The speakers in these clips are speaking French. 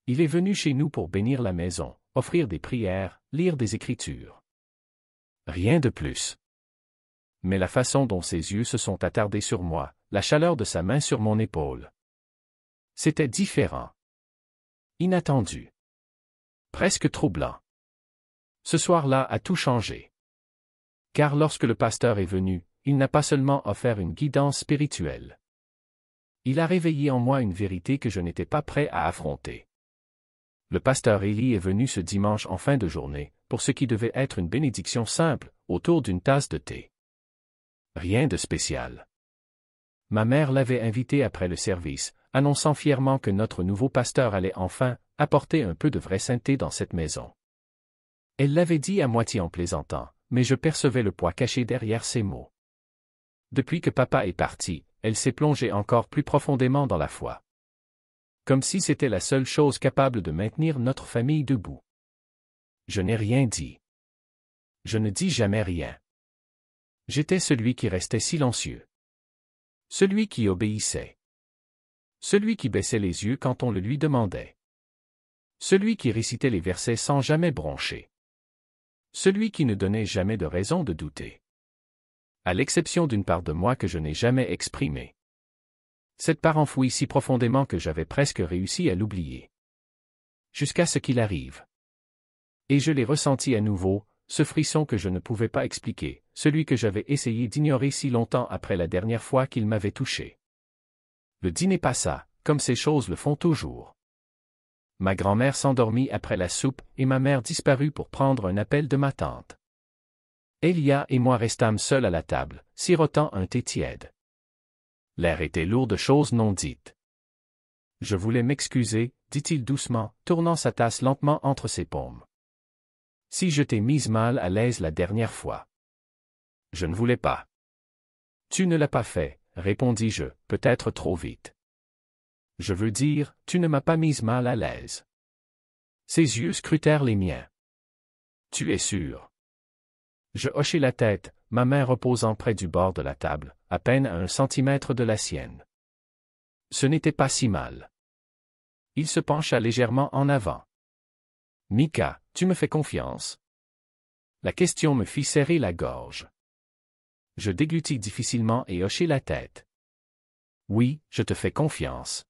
Il est venu chez nous pour bénir la maison, offrir des prières, lire des Écritures. Rien de plus. Mais la façon dont ses yeux se sont attardés sur moi, la chaleur de sa main sur mon épaule. C'était différent. Inattendu. Presque troublant. Ce soir-là a tout changé. Car lorsque le pasteur est venu, il n'a pas seulement offert une guidance spirituelle. Il a réveillé en moi une vérité que je n'étais pas prêt à affronter. Le pasteur Élie est venu ce dimanche en fin de journée, pour ce qui devait être une bénédiction simple, autour d'une tasse de thé. Rien de spécial. Ma mère l'avait invité après le service, annonçant fièrement que notre nouveau pasteur allait enfin apporter un peu de vraie sainteté dans cette maison. Elle l'avait dit à moitié en plaisantant, mais je percevais le poids caché derrière ces mots. Depuis que papa est parti, elle s'est plongée encore plus profondément dans la foi. Comme si c'était la seule chose capable de maintenir notre famille debout. Je n'ai rien dit. Je ne dis jamais rien. J'étais celui qui restait silencieux. Celui qui obéissait. Celui qui baissait les yeux quand on le lui demandait. Celui qui récitait les versets sans jamais broncher. Celui qui ne donnait jamais de raison de douter. À l'exception d'une part de moi que je n'ai jamais exprimée. Cette part enfouie si profondément que j'avais presque réussi à l'oublier. Jusqu'à ce qu'il arrive. Et je l'ai ressenti à nouveau, ce frisson que je ne pouvais pas expliquer, celui que j'avais essayé d'ignorer si longtemps après la dernière fois qu'il m'avait touché. Le dîner passa, comme ces choses le font toujours. Ma grand-mère s'endormit après la soupe et ma mère disparut pour prendre un appel de ma tante. Elia et moi restâmes seuls à la table, sirotant un thé tiède. L'air était lourd de choses non dites. Je voulais m'excuser, dit-il doucement, tournant sa tasse lentement entre ses paumes. Si je t'ai mise mal à l'aise la dernière fois. Je ne voulais pas. Tu ne l'as pas fait, répondis-je, peut-être trop vite. Je veux dire, tu ne m'as pas mise mal à l'aise. Ses yeux scrutèrent les miens. Tu es sûr? Je hochai la tête, ma main reposant près du bord de la table, à peine à 1 centimètre de la sienne. Ce n'était pas si mal. Il se pencha légèrement en avant. Mika, tu me fais confiance? La question me fit serrer la gorge. Je déglutis difficilement et hochai la tête. Oui, je te fais confiance.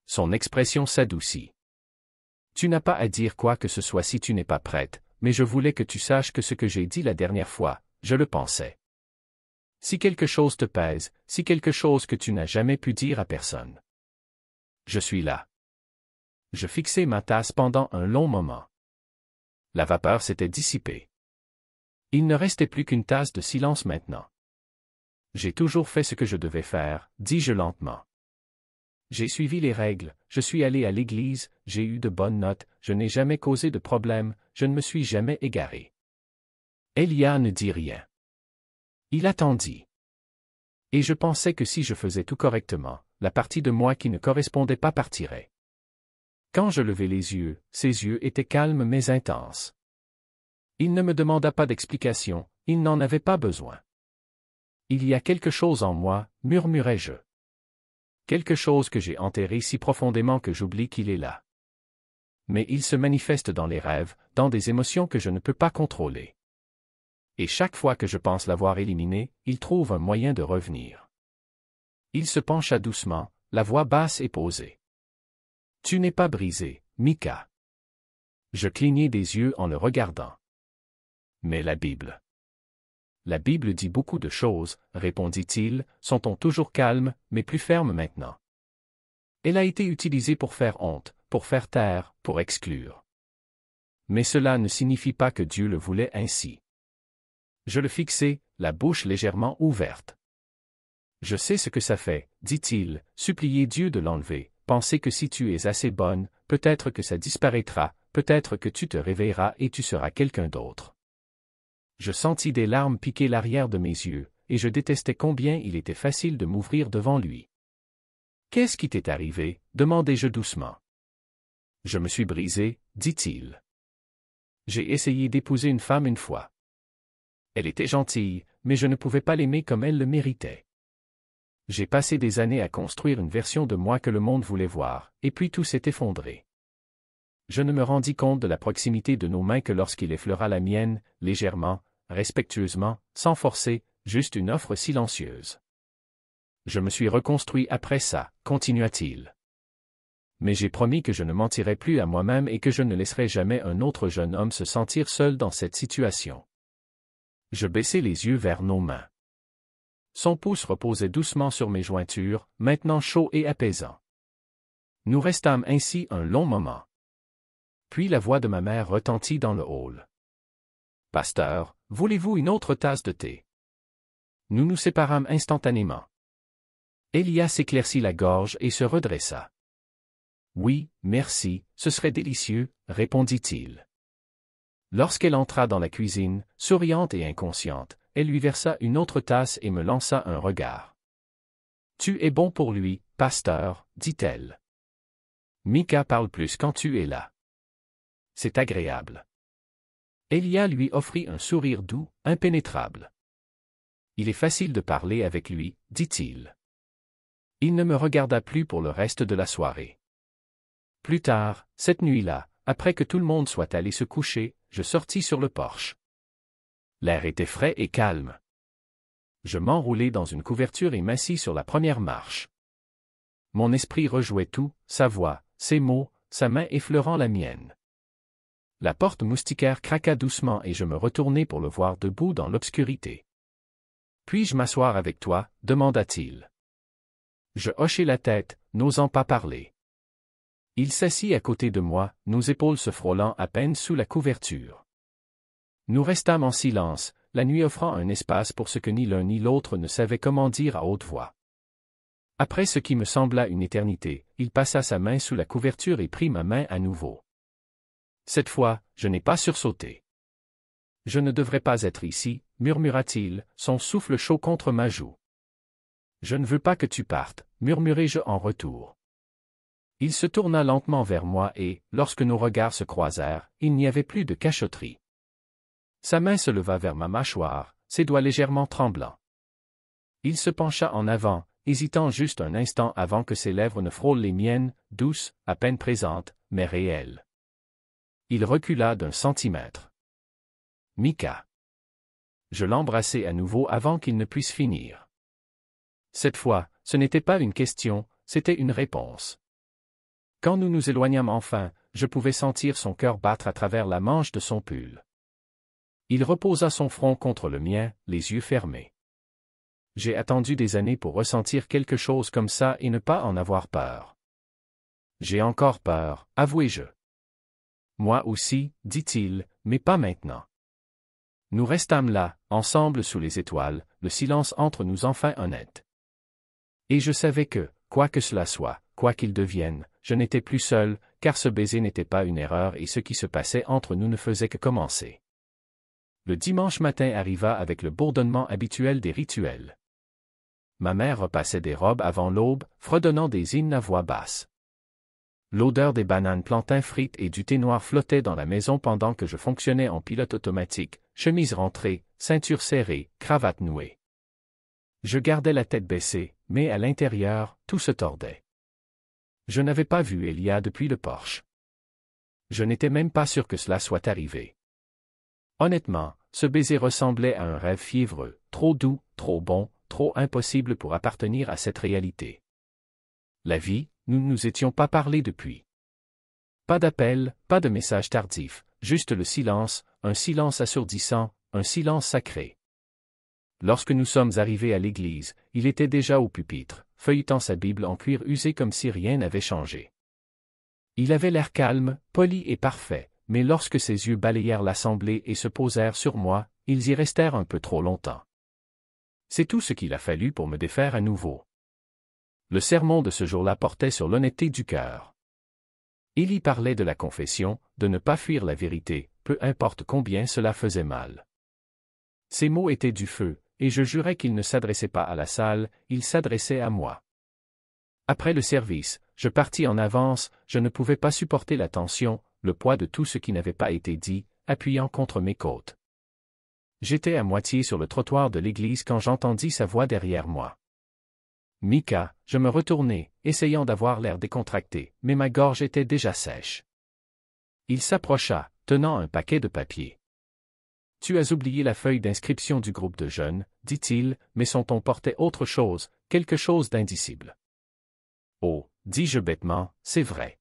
Son expression s'adoucit. Tu n'as pas à dire quoi que ce soit si tu n'es pas prête, mais je voulais que tu saches que ce que j'ai dit la dernière fois, je le pensais. Si quelque chose te pèse, si quelque chose que tu n'as jamais pu dire à personne. Je suis là. Je fixai ma tasse pendant un long moment. La vapeur s'était dissipée. Il ne restait plus qu'une tasse de silence maintenant. J'ai toujours fait ce que je devais faire, dis-je lentement. J'ai suivi les règles, je suis allé à l'église, j'ai eu de bonnes notes, je n'ai jamais causé de problème, je ne me suis jamais égaré. Elia ne dit rien. Il attendit. Et je pensais que si je faisais tout correctement, la partie de moi qui ne correspondait pas partirait. Quand je levai les yeux, ses yeux étaient calmes mais intenses. Il ne me demanda pas d'explication, il n'en avait pas besoin. Il y a quelque chose en moi, murmurai-je. Quelque chose que j'ai enterré si profondément que j'oublie qu'il est là. Mais il se manifeste dans les rêves, dans des émotions que je ne peux pas contrôler. Et chaque fois que je pense l'avoir éliminé, il trouve un moyen de revenir. Il se pencha doucement, la voix basse et posée. Tu n'es pas brisé, Mika. Je clignai des yeux en le regardant. Mais la Bible. La Bible dit beaucoup de choses, répondit-il, son ton toujours calme, mais plus ferme maintenant. Elle a été utilisée pour faire honte, pour faire taire, pour exclure. Mais cela ne signifie pas que Dieu le voulait ainsi. Je le fixai, la bouche légèrement ouverte. Je sais ce que ça fait, dit-il, supplier Dieu de l'enlever, penser que si tu es assez bonne, peut-être que ça disparaîtra, peut-être que tu te réveilleras et tu seras quelqu'un d'autre. Je sentis des larmes piquer l'arrière de mes yeux, et je détestais combien il était facile de m'ouvrir devant lui. « Qu'est-ce qui t'est arrivé ?» demandai-je doucement. « Je me suis brisé, » dit-il. J'ai essayé d'épouser une femme une fois. Elle était gentille, mais je ne pouvais pas l'aimer comme elle le méritait. J'ai passé des années à construire une version de moi que le monde voulait voir, et puis tout s'est effondré. Je ne me rendis compte de la proximité de nos mains que lorsqu'il effleura la mienne, légèrement, respectueusement, sans forcer, juste une offre silencieuse. Je me suis reconstruit après ça, continua-t-il. Mais j'ai promis que je ne mentirai plus à moi-même et que je ne laisserai jamais un autre jeune homme se sentir seul dans cette situation. Je baissai les yeux vers nos mains. Son pouce reposait doucement sur mes jointures, maintenant chaud et apaisant. Nous restâmes ainsi un long moment. Puis la voix de ma mère retentit dans le hall. « Pasteur, voulez-vous une autre tasse de thé? » Nous nous séparâmes instantanément. Elia s'éclaircit la gorge et se redressa. « Oui, merci, ce serait délicieux, » répondit-il. Lorsqu'elle entra dans la cuisine, souriante et inconsciente, elle lui versa une autre tasse et me lança un regard. « Tu es bon pour lui, pasteur, » dit-elle. « Mika parle plus quand tu es là. C'est agréable. » Elia lui offrit un sourire doux, impénétrable. « Il est facile de parler avec lui, » dit-il. Il ne me regarda plus pour le reste de la soirée. Plus tard, cette nuit-là, après que tout le monde soit allé se coucher, je sortis sur le porche. L'air était frais et calme. Je m'enroulai dans une couverture et m'assis sur la première marche. Mon esprit rejouait tout, sa voix, ses mots, sa main effleurant la mienne. La porte moustiquaire craqua doucement et je me retournai pour le voir debout dans l'obscurité. « Puis-je m'asseoir avec toi ?» demanda-t-il. Je hochai la tête, n'osant pas parler. Il s'assit à côté de moi, nos épaules se frôlant à peine sous la couverture. Nous restâmes en silence, la nuit offrant un espace pour ce que ni l'un ni l'autre ne savait comment dire à haute voix. Après ce qui me sembla une éternité, il passa sa main sous la couverture et prit ma main à nouveau. Cette fois, je n'ai pas sursauté. « Je ne devrais pas être ici, » murmura-t-il, son souffle chaud contre ma joue. « Je ne veux pas que tu partes, » murmurai-je en retour. Il se tourna lentement vers moi et, lorsque nos regards se croisèrent, il n'y avait plus de cachotterie. Sa main se leva vers ma mâchoire, ses doigts légèrement tremblants. Il se pencha en avant, hésitant juste un instant avant que ses lèvres ne frôlent les miennes, douces, à peine présentes, mais réelles. Il recula d'1 centimètre. « Mika. » Je l'embrassai à nouveau avant qu'il ne puisse finir. Cette fois, ce n'était pas une question, c'était une réponse. Quand nous nous éloignâmes enfin, je pouvais sentir son cœur battre à travers la manche de son pull. Il reposa son front contre le mien, les yeux fermés. J'ai attendu des années pour ressentir quelque chose comme ça et ne pas en avoir peur. J'ai encore peur, avouai-je. Moi aussi, dit-il, mais pas maintenant. Nous restâmes là, ensemble sous les étoiles, le silence entre nous enfin honnête. Et je savais que, quoi que cela soit, quoi qu'il devienne, je n'étais plus seul, car ce baiser n'était pas une erreur et ce qui se passait entre nous ne faisait que commencer. Le dimanche matin arriva avec le bourdonnement habituel des rituels. Ma mère repassait des robes avant l'aube, fredonnant des hymnes à voix basse. L'odeur des bananes plantains frites et du thé noir flottait dans la maison pendant que je fonctionnais en pilote automatique, chemise rentrée, ceinture serrée, cravate nouée. Je gardais la tête baissée, mais à l'intérieur, tout se tordait. Je n'avais pas vu Elia depuis le porche. Je n'étais même pas sûr que cela soit arrivé. Honnêtement, ce baiser ressemblait à un rêve fiévreux, trop doux, trop bon, trop impossible pour appartenir à cette réalité. La vie, nous ne nous étions pas parlé depuis. Pas d'appel, pas de message tardif, juste le silence, un silence assourdissant, un silence sacré. Lorsque nous sommes arrivés à l'église, il était déjà au pupitre, feuilletant sa Bible en cuir usé comme si rien n'avait changé. Il avait l'air calme, poli et parfait, mais lorsque ses yeux balayèrent l'assemblée et se posèrent sur moi, ils y restèrent un peu trop longtemps. C'est tout ce qu'il a fallu pour me défaire à nouveau. Le sermon de ce jour-là portait sur l'honnêteté du cœur. Il y parlait de la confession, de ne pas fuir la vérité, peu importe combien cela faisait mal. Ces mots étaient du feu, et je jurais qu'il ne s'adressait pas à la salle, il s'adressait à moi. Après le service, je partis en avance, je ne pouvais pas supporter la tension, le poids de tout ce qui n'avait pas été dit, appuyant contre mes côtes. J'étais à moitié sur le trottoir de l'église quand j'entendis sa voix derrière moi. Mika, je me retournai, essayant d'avoir l'air décontracté, mais ma gorge était déjà sèche. Il s'approcha, tenant un paquet de papiers. « Tu as oublié la feuille d'inscription du groupe de jeunes, dit-il, mais son ton portait autre chose, quelque chose d'indicible. Oh, dis-je bêtement, c'est vrai.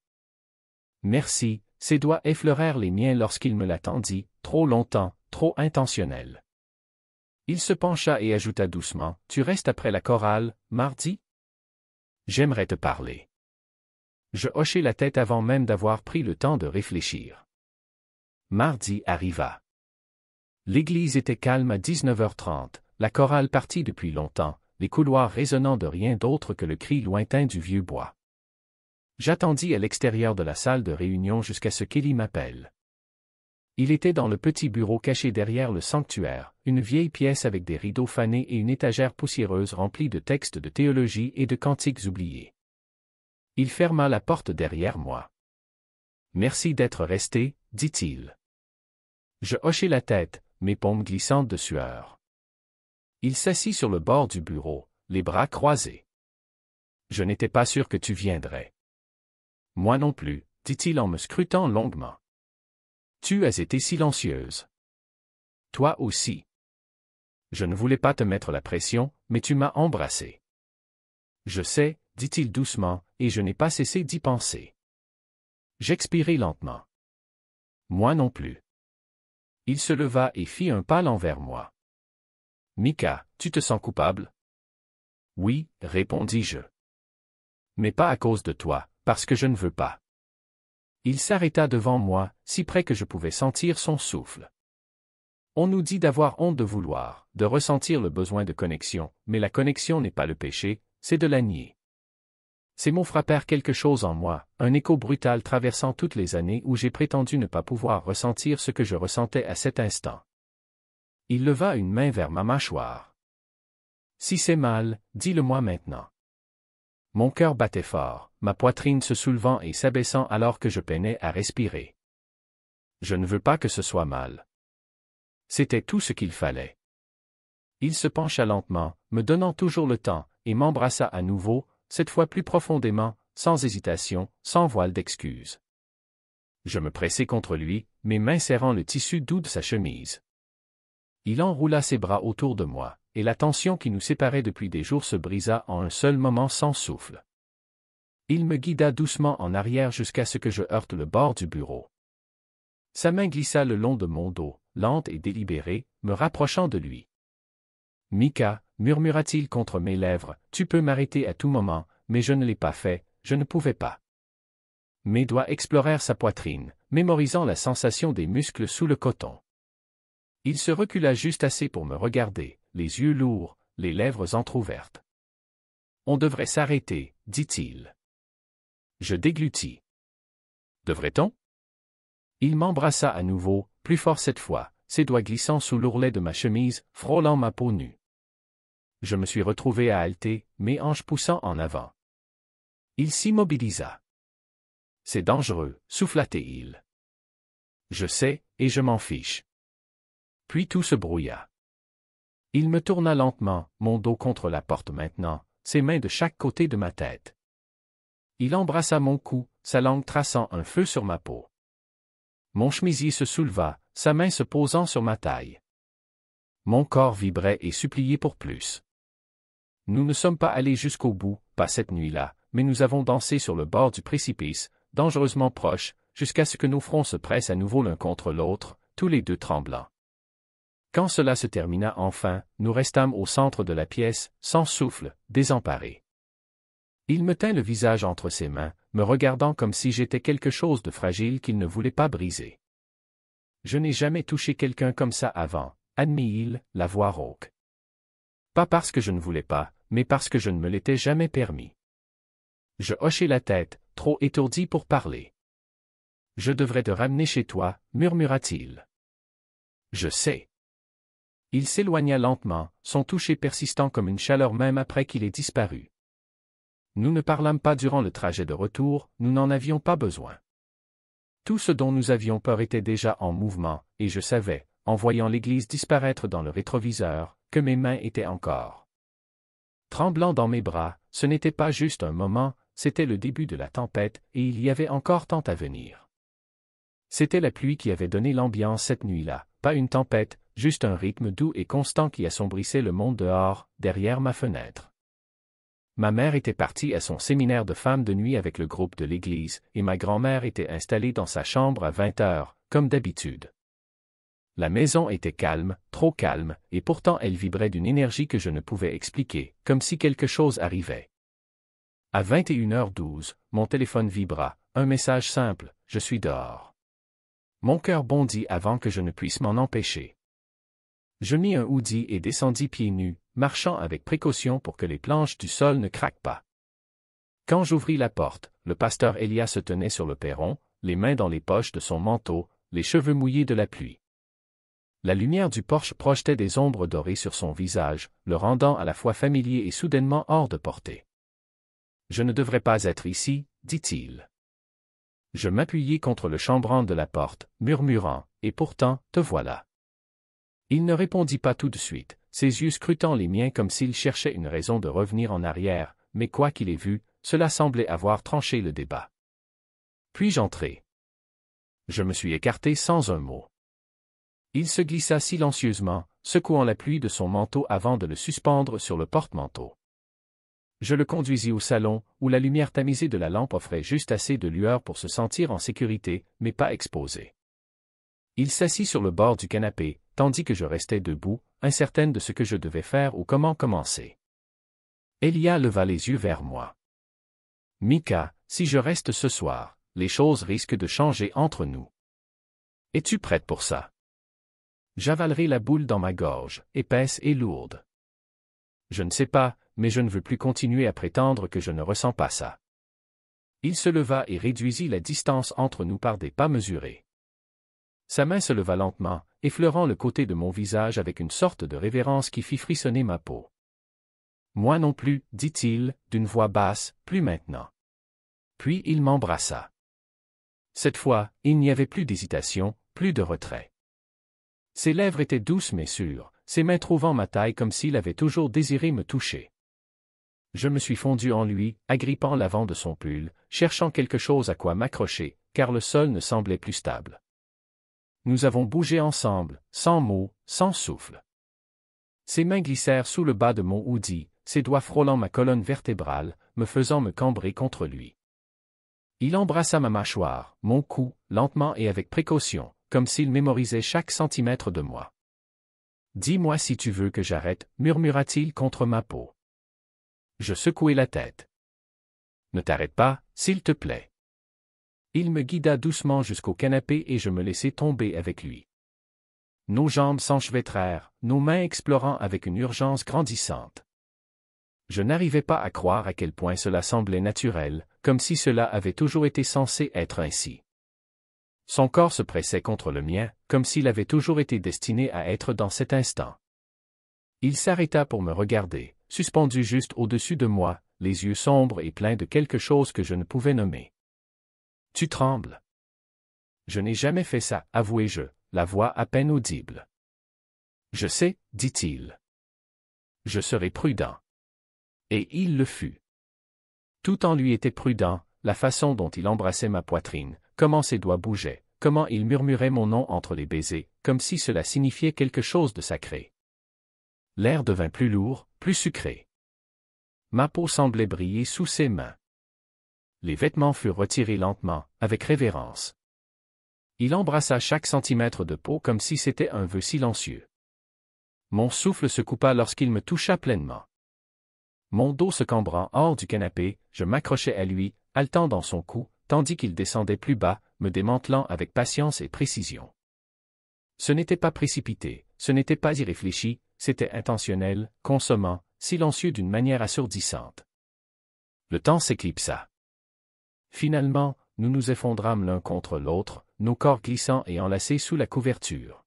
Merci, ses doigts effleurèrent les miens lorsqu'il me l'attendit, trop longtemps, trop intentionnel. Il se pencha et ajouta doucement, tu restes après la chorale, mardi? J'aimerais te parler. Je hochai la tête avant même d'avoir pris le temps de réfléchir. Mardi arriva. L'église était calme à 19h30, la chorale partie depuis longtemps, les couloirs résonnant de rien d'autre que le cri lointain du vieux bois. J'attendis à l'extérieur de la salle de réunion jusqu'à ce qu'Élie m'appelle. Il était dans le petit bureau caché derrière le sanctuaire, une vieille pièce avec des rideaux fanés et une étagère poussiéreuse remplie de textes de théologie et de cantiques oubliés. Il ferma la porte derrière moi. « Merci d'être resté, dit-il. » Je hochai la tête, mes paumes glissantes de sueur. Il s'assit sur le bord du bureau, les bras croisés. « Je n'étais pas sûr que tu viendrais. »« Moi non plus, » dit-il en me scrutant longuement. « Tu as été silencieuse. »« Toi aussi. » Je ne voulais pas te mettre la pression, mais tu m'as embrassé. « Je sais, » dit-il doucement, et je n'ai pas cessé d'y penser. J'expirai lentement. « Moi non plus. » Il se leva et fit un pas envers moi. « Mika, tu te sens coupable? » « Oui, » répondis-je. « Mais pas à cause de toi, parce que je ne veux pas. » Il s'arrêta devant moi, si près que je pouvais sentir son souffle. On nous dit d'avoir honte de vouloir, de ressentir le besoin de connexion, mais la connexion n'est pas le péché, c'est de la nier. Ces mots frappèrent quelque chose en moi, un écho brutal traversant toutes les années où j'ai prétendu ne pas pouvoir ressentir ce que je ressentais à cet instant. Il leva une main vers ma mâchoire. « Si c'est mal, dis-le-moi maintenant. » Mon cœur battait fort, ma poitrine se soulevant et s'abaissant alors que je peinais à respirer. Je ne veux pas que ce soit mal. C'était tout ce qu'il fallait. Il se pencha lentement, me donnant toujours le temps, et m'embrassa à nouveau, cette fois plus profondément, sans hésitation, sans voile d'excuse. Je me pressai contre lui, mes mains serrant le tissu doux de sa chemise. Il enroula ses bras autour de moi, et la tension qui nous séparait depuis des jours se brisa en un seul moment sans souffle. Il me guida doucement en arrière jusqu'à ce que je heurte le bord du bureau. Sa main glissa le long de mon dos, lente et délibérée, me rapprochant de lui. « Mika, » murmura-t-il contre mes lèvres, « tu peux m'arrêter à tout moment, mais je ne l'ai pas fait, je ne pouvais pas. » Mes doigts explorèrent sa poitrine, mémorisant la sensation des muscles sous le coton. Il se recula juste assez pour me regarder, les yeux lourds, les lèvres entr'ouvertes. « On devrait s'arrêter, » dit-il. Je déglutis. « Devrait-on » Il m'embrassa à nouveau, plus fort cette fois, ses doigts glissant sous l'ourlet de ma chemise, frôlant ma peau nue. Je me suis retrouvé à halter, mes hanches poussant en avant. Il s'immobilisa. « C'est dangereux, souffla-t-il. Je sais, et je m'en fiche. » Puis tout se brouilla. Il me tourna lentement, mon dos contre la porte maintenant, ses mains de chaque côté de ma tête. Il embrassa mon cou, sa langue traçant un feu sur ma peau. Mon chemisier se souleva, sa main se posant sur ma taille. Mon corps vibrait et suppliait pour plus. Nous ne sommes pas allés jusqu'au bout, pas cette nuit-là, mais nous avons dansé sur le bord du précipice, dangereusement proches, jusqu'à ce que nos fronts se pressent à nouveau l'un contre l'autre, tous les deux tremblants. Quand cela se termina enfin, nous restâmes au centre de la pièce, sans souffle, désemparés. Il me tint le visage entre ses mains, me regardant comme si j'étais quelque chose de fragile qu'il ne voulait pas briser. Je n'ai jamais touché quelqu'un comme ça avant, admit-il, la voix rauque. Pas parce que je ne voulais pas, mais parce que je ne me l'étais jamais permis. Je hochai la tête, trop étourdi pour parler. « Je devrais te ramener chez toi, » murmura-t-il. « Je sais. » Il s'éloigna lentement, son toucher persistant comme une chaleur même après qu'il ait disparu. Nous ne parlâmes pas durant le trajet de retour, nous n'en avions pas besoin. Tout ce dont nous avions peur était déjà en mouvement, et je savais, en voyant l'église disparaître dans le rétroviseur, que mes mains étaient encore tremblant dans mes bras. Ce n'était pas juste un moment, c'était le début de la tempête, et il y avait encore tant à venir. C'était la pluie qui avait donné l'ambiance cette nuit-là, pas une tempête, juste un rythme doux et constant qui assombrissait le monde dehors, derrière ma fenêtre. Ma mère était partie à son séminaire de femmes de nuit avec le groupe de l'église, et ma grand-mère était installée dans sa chambre à 20 heures, comme d'habitude. La maison était calme, trop calme, et pourtant elle vibrait d'une énergie que je ne pouvais expliquer, comme si quelque chose arrivait. À 21h12, mon téléphone vibra, un message simple, « Je suis dehors ». Mon cœur bondit avant que je ne puisse m'en empêcher. Je mis un hoodie et descendis pieds nus, marchant avec précaution pour que les planches du sol ne craquent pas. Quand j'ouvris la porte, le pasteur Elia se tenait sur le perron, les mains dans les poches de son manteau, les cheveux mouillés de la pluie. La lumière du porche projetait des ombres dorées sur son visage, le rendant à la fois familier et soudainement hors de portée. « Je ne devrais pas être ici, dit-il. » Je m'appuyai contre le chambranle de la porte, murmurant, « Et pourtant, te voilà. » Il ne répondit pas tout de suite, ses yeux scrutant les miens comme s'il cherchait une raison de revenir en arrière, mais quoi qu'il ait vu, cela semblait avoir tranché le débat. Puis-je entrer? Je me suis écarté sans un mot. Il se glissa silencieusement, secouant la pluie de son manteau avant de le suspendre sur le porte-manteau. Je le conduisis au salon, où la lumière tamisée de la lampe offrait juste assez de lueur pour se sentir en sécurité, mais pas exposé. Il s'assit sur le bord du canapé, tandis que je restais debout, incertaine de ce que je devais faire ou comment commencer. Elia leva les yeux vers moi. « Mika, si je reste ce soir, les choses risquent de changer entre nous. Es-tu prête pour ça? » J'avalerai la boule dans ma gorge, épaisse et lourde. Je ne sais pas, mais je ne veux plus continuer à prétendre que je ne ressens pas ça. Il se leva et réduisit la distance entre nous par des pas mesurés. Sa main se leva lentement, effleurant le côté de mon visage avec une sorte de révérence qui fit frissonner ma peau. « Moi non plus, dit-il, d'une voix basse, plus maintenant. » Puis il m'embrassa. Cette fois, il n'y avait plus d'hésitation, plus de retrait. Ses lèvres étaient douces mais sûres, ses mains trouvant ma taille comme s'il avait toujours désiré me toucher. Je me suis fondu en lui, agrippant l'avant de son pull, cherchant quelque chose à quoi m'accrocher, car le sol ne semblait plus stable. Nous avons bougé ensemble, sans mots, sans souffle. Ses mains glissèrent sous le bas de mon hoodie, ses doigts frôlant ma colonne vertébrale, me faisant me cambrer contre lui. Il embrassa ma mâchoire, mon cou, lentement et avec précaution, comme s'il mémorisait chaque centimètre de moi. « Dis-moi si tu veux que j'arrête, » murmura-t-il contre ma peau. Je secouai la tête. « Ne t'arrête pas, s'il te plaît. » Il me guida doucement jusqu'au canapé et je me laissai tomber avec lui. Nos jambes s'enchevêtrèrent, nos mains explorant avec une urgence grandissante. Je n'arrivais pas à croire à quel point cela semblait naturel, comme si cela avait toujours été censé être ainsi. Son corps se pressait contre le mien, comme s'il avait toujours été destiné à être dans cet instant. Il s'arrêta pour me regarder, suspendu juste au-dessus de moi, les yeux sombres et pleins de quelque chose que je ne pouvais nommer. « Tu trembles. » « Je n'ai jamais fait ça, avouai-je, la voix à peine audible. »« Je sais, dit-il. Je serai prudent. » Et il le fut. Tout en lui était prudent, la façon dont il embrassait ma poitrine, comment ses doigts bougeaient, comment il murmurait mon nom entre les baisers, comme si cela signifiait quelque chose de sacré. L'air devint plus lourd, plus sucré. Ma peau semblait briller sous ses mains. Les vêtements furent retirés lentement, avec révérence. Il embrassa chaque centimètre de peau comme si c'était un vœu silencieux. Mon souffle se coupa lorsqu'il me toucha pleinement. Mon dos se cambrant hors du canapé, je m'accrochai à lui, haletant dans son cou, tandis qu'il descendait plus bas, me démantelant avec patience et précision. Ce n'était pas précipité, ce n'était pas irréfléchi, c'était intentionnel, consommant, silencieux d'une manière assourdissante. Le temps s'éclipsa. Finalement, nous nous effondrâmes l'un contre l'autre, nos corps glissants et enlacés sous la couverture.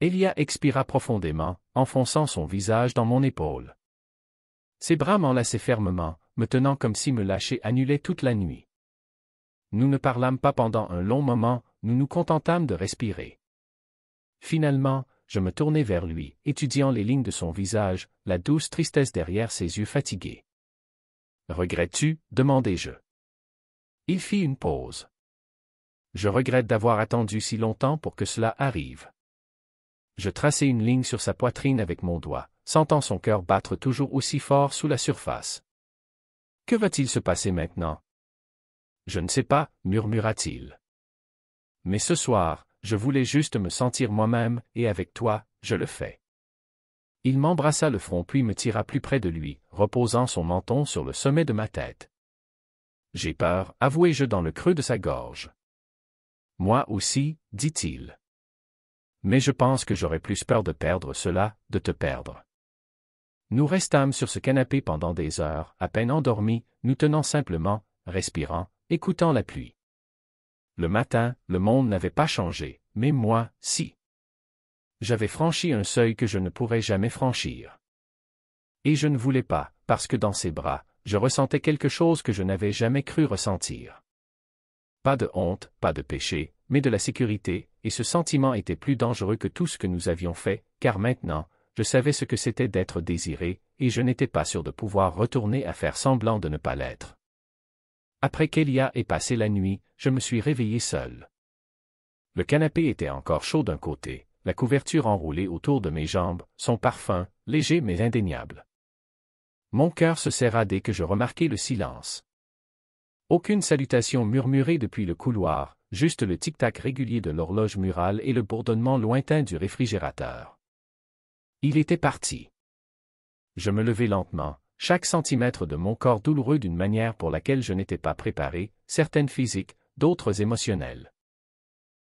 Elia expira profondément, enfonçant son visage dans mon épaule. Ses bras m'enlaçaient fermement, me tenant comme si me lâcher annulait toute la nuit. Nous ne parlâmes pas pendant un long moment, nous nous contentâmes de respirer. Finalement, je me tournai vers lui, étudiant les lignes de son visage, la douce tristesse derrière ses yeux fatigués. « Regrettes-tu » demandai-je. Il fit une pause. Je regrette d'avoir attendu si longtemps pour que cela arrive. Je traçai une ligne sur sa poitrine avec mon doigt, sentant son cœur battre toujours aussi fort sous la surface. Que va-t-il se passer maintenant? Je ne sais pas, murmura-t-il. Mais ce soir, je voulais juste me sentir moi-même, et avec toi, je le fais. Il m'embrassa le front puis me tira plus près de lui, reposant son menton sur le sommet de ma tête. J'ai peur, avouai-je dans le creux de sa gorge. Moi aussi, dit-il. Mais je pense que j'aurais plus peur de perdre cela, de te perdre. Nous restâmes sur ce canapé pendant des heures, à peine endormis, nous tenant simplement, respirant, écoutant la pluie. Le matin, le monde n'avait pas changé, mais moi, si. J'avais franchi un seuil que je ne pourrais jamais franchir. Et je ne voulais pas, parce que dans ses bras, je ressentais quelque chose que je n'avais jamais cru ressentir. Pas de honte, pas de péché, mais de la sécurité, et ce sentiment était plus dangereux que tout ce que nous avions fait, car maintenant, je savais ce que c'était d'être désiré, et je n'étais pas sûr de pouvoir retourner à faire semblant de ne pas l'être. Après qu'Elia ait passé la nuit, je me suis réveillé seul. Le canapé était encore chaud d'un côté, la couverture enroulée autour de mes jambes, son parfum, léger mais indéniable. Mon cœur se serra dès que je remarquai le silence. Aucune salutation murmurée depuis le couloir, juste le tic-tac régulier de l'horloge murale et le bourdonnement lointain du réfrigérateur. Il était parti. Je me levai lentement, chaque centimètre de mon corps douloureux d'une manière pour laquelle je n'étais pas préparé, certaines physiques, d'autres émotionnelles.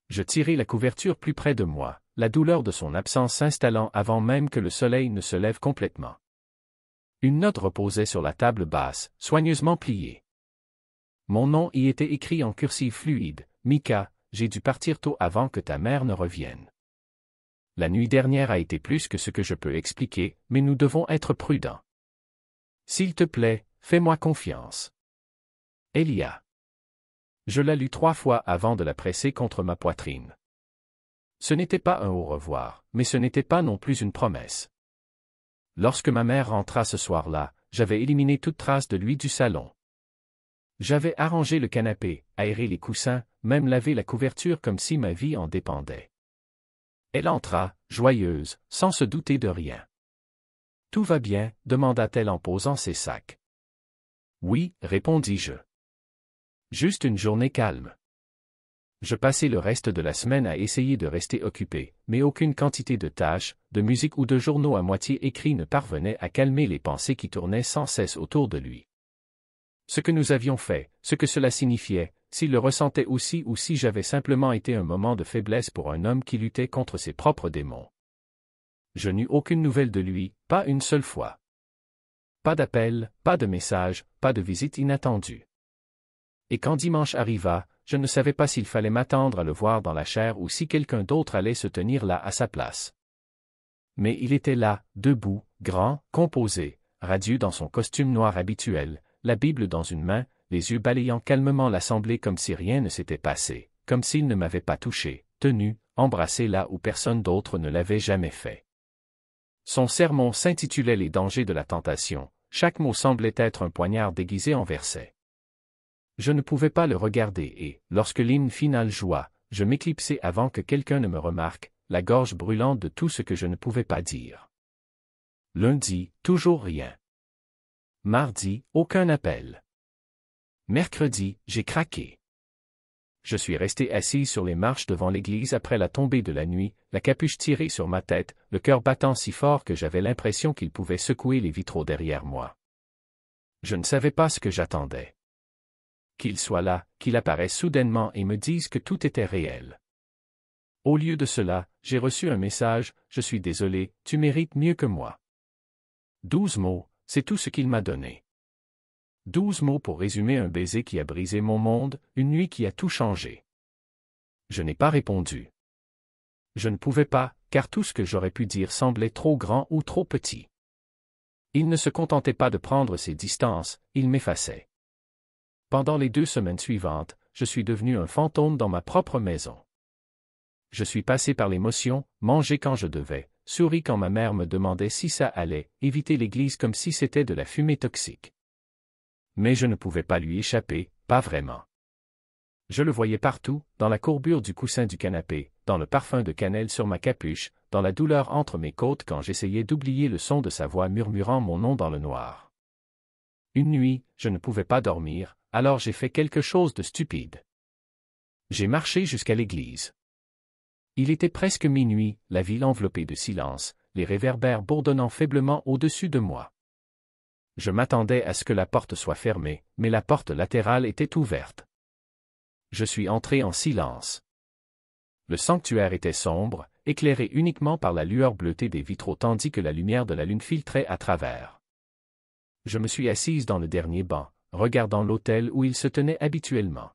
Je tirai la couverture plus près de moi, la douleur de son absence s'installant avant même que le soleil ne se lève complètement. Une note reposait sur la table basse, soigneusement pliée. Mon nom y était écrit en cursive fluide, « Mika, j'ai dû partir tôt avant que ta mère ne revienne. La nuit dernière a été plus que ce que je peux expliquer, mais nous devons être prudents. S'il te plaît, fais-moi confiance. Elia. » Je la lus 3 fois avant de la presser contre ma poitrine. Ce n'était pas un au revoir, mais ce n'était pas non plus une promesse. Lorsque ma mère rentra ce soir-là, j'avais éliminé toute trace de lui du salon. J'avais arrangé le canapé, aéré les coussins, même lavé la couverture comme si ma vie en dépendait. Elle entra, joyeuse, sans se douter de rien. « Tout va bien ?» demanda-t-elle en posant ses sacs. « Oui » répondis-je. « Juste une journée calme. » Je passai le reste de la semaine à essayer de rester occupé, mais aucune quantité de tâches, de musique ou de journaux à moitié écrits ne parvenait à calmer les pensées qui tournaient sans cesse autour de lui. Ce que nous avions fait, ce que cela signifiait, s'il le ressentait aussi ou si j'avais simplement été un moment de faiblesse pour un homme qui luttait contre ses propres démons. Je n'eus aucune nouvelle de lui, pas une seule fois. Pas d'appel, pas de message, pas de visite inattendue. Et quand dimanche arriva, je ne savais pas s'il fallait m'attendre à le voir dans la chair ou si quelqu'un d'autre allait se tenir là à sa place. Mais il était là, debout, grand, composé, radieux dans son costume noir habituel, la Bible dans une main, les yeux balayant calmement l'assemblée comme si rien ne s'était passé, comme s'il ne m'avait pas touché, tenu, embrassé là où personne d'autre ne l'avait jamais fait. Son sermon s'intitulait « Les dangers de la tentation », chaque mot semblait être un poignard déguisé en verset. Je ne pouvais pas le regarder et, lorsque l'hymne final joua, je m'éclipsai avant que quelqu'un ne me remarque, la gorge brûlante de tout ce que je ne pouvais pas dire. Lundi, toujours rien. Mardi, aucun appel. Mercredi, j'ai craqué. Je suis resté assis sur les marches devant l'église après la tombée de la nuit, la capuche tirée sur ma tête, le cœur battant si fort que j'avais l'impression qu'il pouvait secouer les vitraux derrière moi. Je ne savais pas ce que j'attendais. Qu'il soit là, qu'il apparaisse soudainement et me dise que tout était réel. Au lieu de cela, j'ai reçu un message, « Je suis désolé, tu mérites mieux que moi. » 12 mots, c'est tout ce qu'il m'a donné. 12 mots pour résumer un baiser qui a brisé mon monde, une nuit qui a tout changé. Je n'ai pas répondu. Je ne pouvais pas, car tout ce que j'aurais pu dire semblait trop grand ou trop petit. Il ne se contentait pas de prendre ses distances, il m'effaçait. Pendant les 2 semaines suivantes, je suis devenu un fantôme dans ma propre maison. Je suis passé par l'émotion, mangé quand je devais, souri quand ma mère me demandait si ça allait, éviter l'église comme si c'était de la fumée toxique. Mais je ne pouvais pas lui échapper, pas vraiment. Je le voyais partout, dans la courbure du coussin du canapé, dans le parfum de cannelle sur ma capuche, dans la douleur entre mes côtes quand j'essayais d'oublier le son de sa voix murmurant mon nom dans le noir. Une nuit, je ne pouvais pas dormir, alors j'ai fait quelque chose de stupide. J'ai marché jusqu'à l'église. Il était presque minuit, la ville enveloppée de silence, les réverbères bourdonnant faiblement au-dessus de moi. Je m'attendais à ce que la porte soit fermée, mais la porte latérale était ouverte. Je suis entré en silence. Le sanctuaire était sombre, éclairé uniquement par la lueur bleutée des vitraux tandis que la lumière de la lune filtrait à travers. Je me suis assise dans le dernier banc, regardant l'autel où il se tenait habituellement.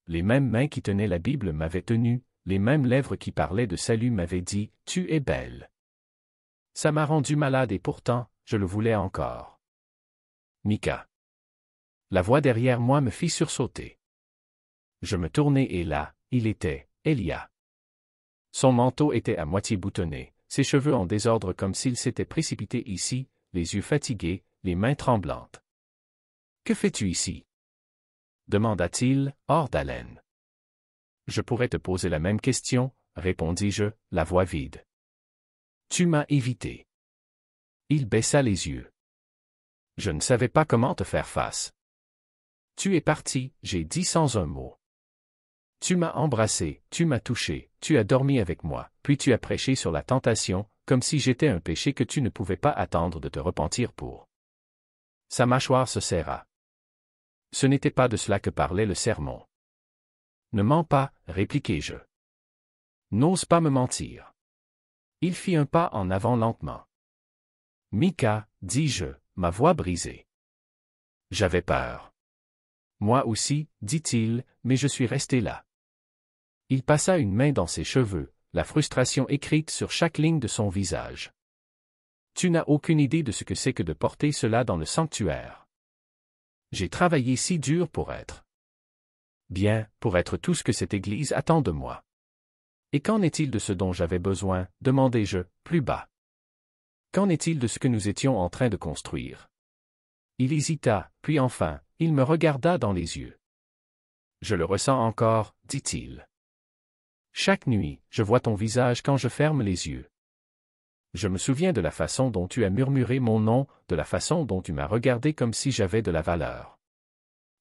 Les mêmes mains qui tenaient la Bible m'avaient tenu, les mêmes lèvres qui parlaient de salut m'avaient dit « Tu es belle ». Ça m'a rendu malade et pourtant, je le voulais encore. Mika. La voix derrière moi me fit sursauter. Je me tournai et là, il était, Elia. Son manteau était à moitié boutonné, ses cheveux en désordre comme s'il s'était précipité ici, les yeux fatigués, les mains tremblantes. « Que fais-tu ici » demanda-t-il, hors d'haleine. « Je pourrais te poser la même question, » répondis-je, la voix vide. « Tu m'as évité. » Il baissa les yeux. Je ne savais pas comment te faire face. « Tu es parti, » j'ai dit sans un mot. Tu m'as embrassé, tu m'as touché, tu as dormi avec moi, puis tu as prêché sur la tentation, comme si j'étais un péché que tu ne pouvais pas attendre de te repentir pour. Sa mâchoire se serra. Ce n'était pas de cela que parlait le sermon. Ne mens pas, répliquai-je. N'ose pas me mentir. Il fit un pas en avant lentement. Mika, dis-je, ma voix brisée. J'avais peur. Moi aussi, dit-il, mais je suis resté là. Il passa une main dans ses cheveux, la frustration écrite sur chaque ligne de son visage. Tu n'as aucune idée de ce que c'est que de porter cela dans le sanctuaire. J'ai travaillé si dur pour être. Bien, pour être tout ce que cette Église attend de moi. Et qu'en est-il de ce dont j'avais besoin, demandai-je, plus bas. Qu'en est-il de ce que nous étions en train de construire? Il hésita, puis enfin, il me regarda dans les yeux. Je le ressens encore, dit-il. Chaque nuit, je vois ton visage quand je ferme les yeux. Je me souviens de la façon dont tu as murmuré mon nom, de la façon dont tu m'as regardé comme si j'avais de la valeur.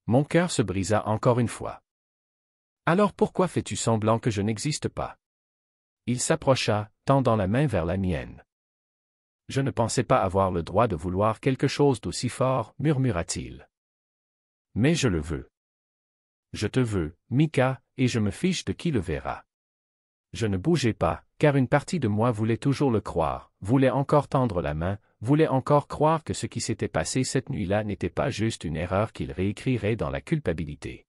Mon cœur se brisa encore une fois. Alors pourquoi fais-tu semblant que je n'existe pas? Il s'approcha, tendant la main vers la mienne. Je ne pensais pas avoir le droit de vouloir quelque chose d'aussi fort, murmura-t-il. Mais je le veux. Je te veux, Mika, et je me fiche de qui le verra. Je ne bougeai pas, car une partie de moi voulait toujours le croire, voulait encore tendre la main, voulait encore croire que ce qui s'était passé cette nuit-là n'était pas juste une erreur qu'il réécrirait dans la culpabilité.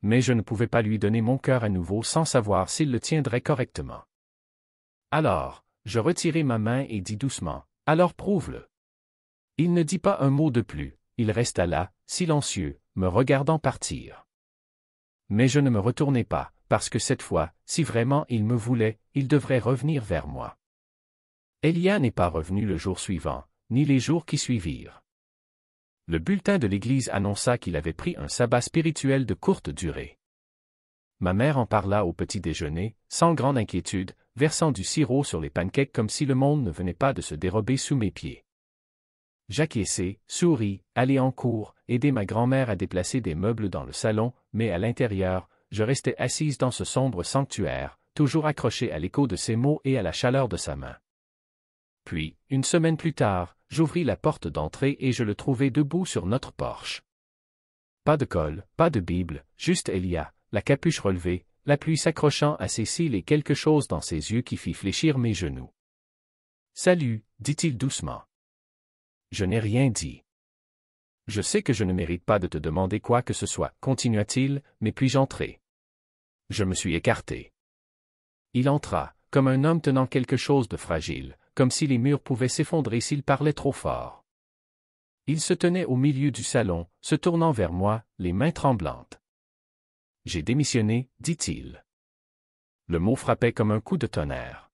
Mais je ne pouvais pas lui donner mon cœur à nouveau sans savoir s'il le tiendrait correctement. Alors, je retirai ma main et dis doucement, « Alors prouve-le. » Il ne dit pas un mot de plus, il resta là, silencieux, me regardant partir. Mais je ne me retournai pas, parce que cette fois, si vraiment il me voulait, il devrait revenir vers moi. Elia n'est pas revenu le jour suivant, ni les jours qui suivirent. Le bulletin de l'Église annonça qu'il avait pris un sabbat spirituel de courte durée. Ma mère en parla au petit déjeuner, sans grande inquiétude, versant du sirop sur les pancakes comme si le monde ne venait pas de se dérober sous mes pieds. J'acquiesçai, souris, allai en cour, aidai ma grand-mère à déplacer des meubles dans le salon, mais à l'intérieur, je restais assise dans ce sombre sanctuaire, toujours accrochée à l'écho de ses mots et à la chaleur de sa main. Puis, une semaine plus tard, j'ouvris la porte d'entrée et je le trouvai debout sur notre porche. Pas de colle, pas de Bible, juste Elia, la capuche relevée, la pluie s'accrochant à ses cils et quelque chose dans ses yeux qui fit fléchir mes genoux. « Salut, dit-il doucement. » Je n'ai rien dit. « Je sais que je ne mérite pas de te demander quoi que ce soit, continua-t-il, mais puis-je entrer? » Je me suis écarté. Il entra, comme un homme tenant quelque chose de fragile, comme si les murs pouvaient s'effondrer s'il parlait trop fort. Il se tenait au milieu du salon, se tournant vers moi, les mains tremblantes. « J'ai démissionné, dit-il. » Le mot frappait comme un coup de tonnerre.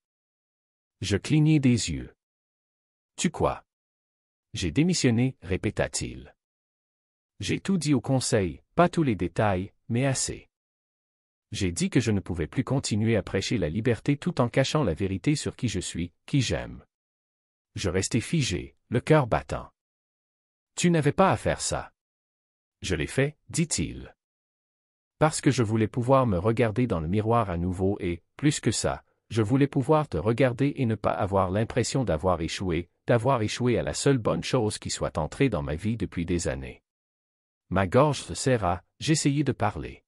Je clignai des yeux. « Tu quoi? » « J'ai démissionné, répéta-t-il. J'ai tout dit au conseil, pas tous les détails, mais assez. J'ai dit que je ne pouvais plus continuer à prêcher la liberté tout en cachant la vérité sur qui je suis, qui j'aime. Je restais figé, le cœur battant. Tu n'avais pas à faire ça. Je l'ai fait, dit-il. Parce que je voulais pouvoir me regarder dans le miroir à nouveau et, plus que ça, je voulais pouvoir te regarder et ne pas avoir l'impression d'avoir échoué à la seule bonne chose qui soit entrée dans ma vie depuis des années. Ma gorge se serra, j'essayai de parler.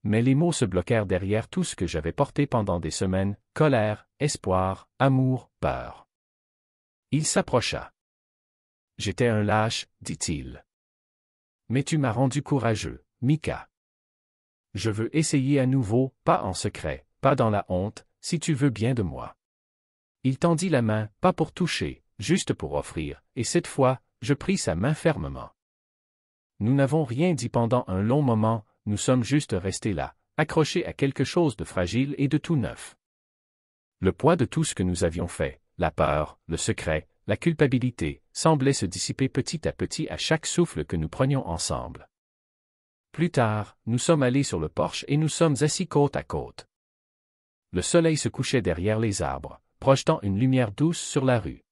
Mais les mots se bloquèrent derrière tout ce que j'avais porté pendant des semaines, colère, espoir, amour, peur. Il s'approcha. J'étais un lâche, dit-il. Mais tu m'as rendu courageux, Mika. Je veux essayer à nouveau, pas en secret, pas dans la honte, si tu veux bien de moi. Il tendit la main, pas pour toucher, juste pour offrir, et cette fois, je pris sa main fermement. Nous n'avons rien dit pendant un long moment, nous sommes juste restés là, accrochés à quelque chose de fragile et de tout neuf. Le poids de tout ce que nous avions fait, la peur, le secret, la culpabilité, semblait se dissiper petit à petit à chaque souffle que nous prenions ensemble. Plus tard, nous sommes allés sur le porche et nous sommes assis côte à côte. Le soleil se couchait derrière les arbres, projetant une lumière douce sur la rue.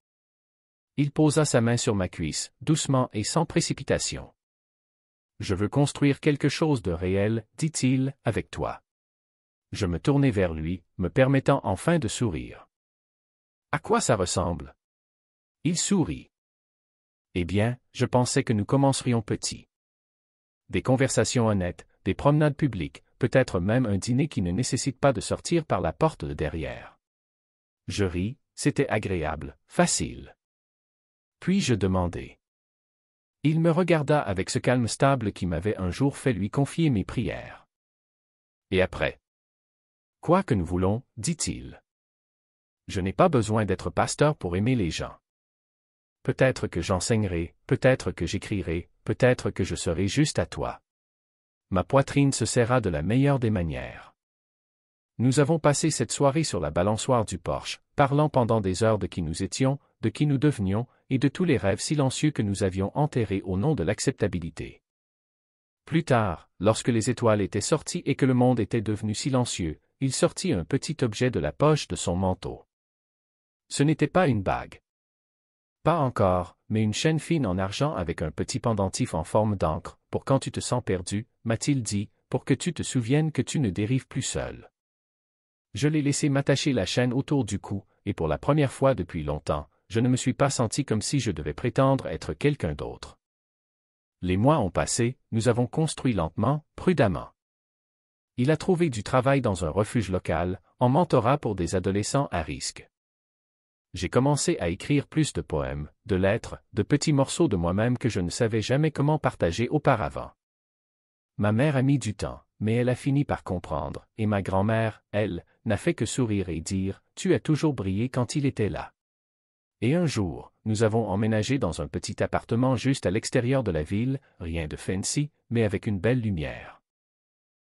Il posa sa main sur ma cuisse, doucement et sans précipitation. Je veux construire quelque chose de réel, dit-il, avec toi. Je me tournai vers lui, me permettant enfin de sourire. À quoi ça ressemble? Il sourit. Eh bien, je pensais que nous commencerions petit. Des conversations honnêtes, des promenades publiques, peut-être même un dîner qui ne nécessite pas de sortir par la porte de derrière. Je ris, c'était agréable, facile. Puis je demandai. Il me regarda avec ce calme stable qui m'avait un jour fait lui confier mes prières. Et après? Quoi que nous voulons, dit-il. Je n'ai pas besoin d'être pasteur pour aimer les gens. Peut-être que j'enseignerai, peut-être que j'écrirai, peut-être que je serai juste à toi. Ma poitrine se serra de la meilleure des manières. Nous avons passé cette soirée sur la balançoire du porche, parlant pendant des heures de qui nous étions, de qui nous devenions, et de tous les rêves silencieux que nous avions enterrés au nom de l'acceptabilité. Plus tard, lorsque les étoiles étaient sorties et que le monde était devenu silencieux, il sortit un petit objet de la poche de son manteau. Ce n'était pas une bague. Pas encore, mais une chaîne fine en argent avec un petit pendentif en forme d'encre, pour quand tu te sens perdu, m'a-t-il dit, pour que tu te souviennes que tu ne dérives plus seul. Je l'ai laissé m'attacher la chaîne autour du cou, et pour la première fois depuis longtemps, je ne me suis pas senti comme si je devais prétendre être quelqu'un d'autre. Les mois ont passé, nous avons construit lentement, prudemment. Il a trouvé du travail dans un refuge local, en mentorat pour des adolescents à risque. J'ai commencé à écrire plus de poèmes, de lettres, de petits morceaux de moi-même que je ne savais jamais comment partager auparavant. Ma mère a mis du temps, mais elle a fini par comprendre, et ma grand-mère, elle, n'a fait que sourire et dire « Tu as toujours brillé quand il était là ». Et un jour, nous avons emménagé dans un petit appartement juste à l'extérieur de la ville, rien de fancy, mais avec une belle lumière.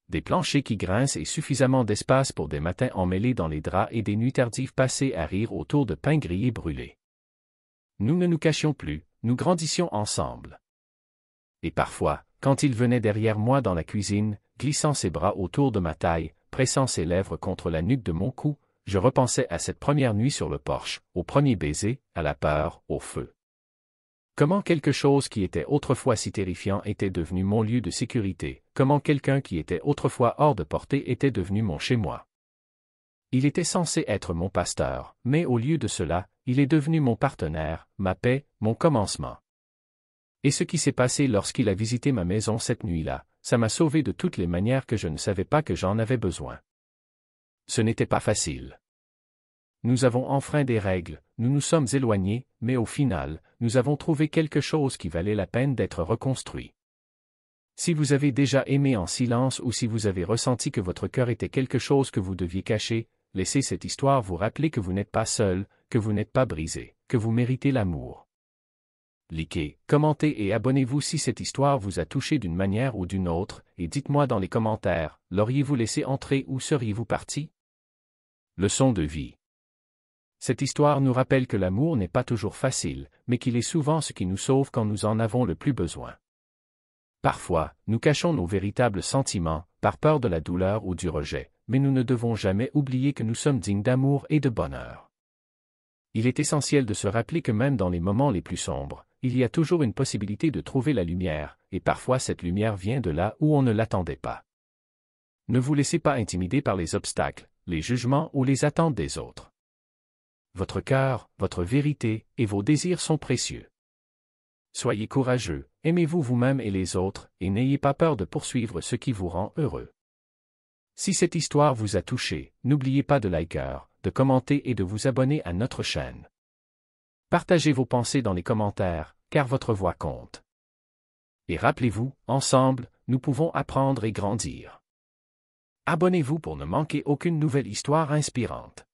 Des planchers qui grincent et suffisamment d'espace pour des matins emmêlés dans les draps et des nuits tardives passées à rire autour de pain grillé brûlé. Nous ne nous cachions plus, nous grandissions ensemble. Et parfois, quand il venait derrière moi dans la cuisine, glissant ses bras autour de ma taille, pressant ses lèvres contre la nuque de mon cou, je repensais à cette première nuit sur le porche, au premier baiser, à la peur, au feu. Comment quelque chose qui était autrefois si terrifiant était devenu mon lieu de sécurité, comment quelqu'un qui était autrefois hors de portée était devenu mon chez-moi. Il était censé être mon pasteur, mais au lieu de cela, il est devenu mon partenaire, ma paix, mon commencement. Et ce qui s'est passé lorsqu'il a visité ma maison cette nuit-là, ça m'a sauvé de toutes les manières que je ne savais pas que j'en avais besoin. Ce n'était pas facile. Nous avons enfreint des règles, nous nous sommes éloignés, mais au final, nous avons trouvé quelque chose qui valait la peine d'être reconstruit. Si vous avez déjà aimé en silence ou si vous avez ressenti que votre cœur était quelque chose que vous deviez cacher, laissez cette histoire vous rappeler que vous n'êtes pas seul, que vous n'êtes pas brisé, que vous méritez l'amour. Likez, commentez et abonnez-vous si cette histoire vous a touché d'une manière ou d'une autre, et dites-moi dans les commentaires, l'auriez-vous laissé entrer ou seriez-vous parti? Leçon de vie. Cette histoire nous rappelle que l'amour n'est pas toujours facile, mais qu'il est souvent ce qui nous sauve quand nous en avons le plus besoin. Parfois, nous cachons nos véritables sentiments, par peur de la douleur ou du rejet, mais nous ne devons jamais oublier que nous sommes dignes d'amour et de bonheur. Il est essentiel de se rappeler que même dans les moments les plus sombres, il y a toujours une possibilité de trouver la lumière, et parfois cette lumière vient de là où on ne l'attendait pas. Ne vous laissez pas intimider par les obstacles, les jugements ou les attentes des autres. Votre cœur, votre vérité et vos désirs sont précieux. Soyez courageux, aimez-vous vous-même et les autres, et n'ayez pas peur de poursuivre ce qui vous rend heureux. Si cette histoire vous a touché, n'oubliez pas de liker, de commenter et de vous abonner à notre chaîne. Partagez vos pensées dans les commentaires, car votre voix compte. Et rappelez-vous, ensemble, nous pouvons apprendre et grandir. Abonnez-vous pour ne manquer aucune nouvelle histoire inspirante.